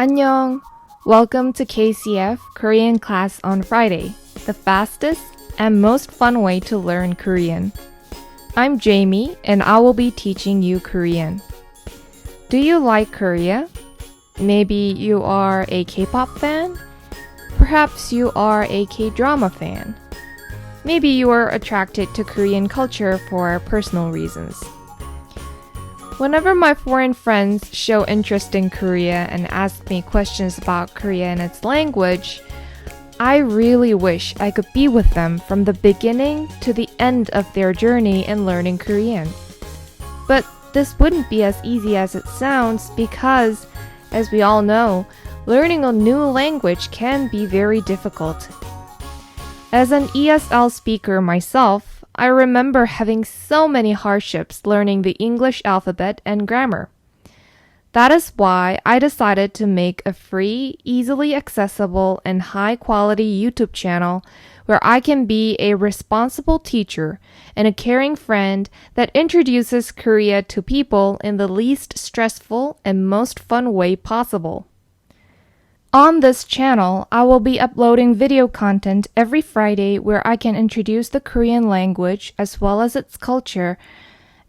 Annyeong! Welcome to KCF Korean class on Friday, the fastest and most fun way to learn Korean. I'm Jamie and I will be teaching you Korean. Do you like Korea? Maybe you are a K-pop fan? Perhaps you are a K-drama fan. Maybe you are attracted to Korean culture for personal reasons. Whenever my foreign friends show interest in Korea and ask me questions about Korea and its language, I really wish I could be with them from the beginning to the end of their journey in learning Korean. But this wouldn't be as easy as it sounds because, as we all know, learning a new language can be very difficult. As an ESL speaker myself, I remember having so many hardships learning the English alphabet and grammar. That is why I decided to make a free, easily accessible, and high-quality YouTube channel where I can be a responsible teacher and a caring friend that introduces Korea to people in the least stressful and most fun way possible. On this channel, I will be uploading video content every Friday where I can introduce the Korean language as well as its culture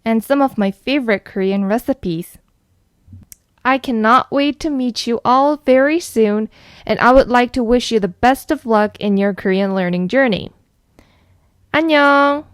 and some of my favorite Korean recipes. I cannot wait to meet you all very soon, and I would like to wish you the best of luck in your Korean learning journey. Annyeong!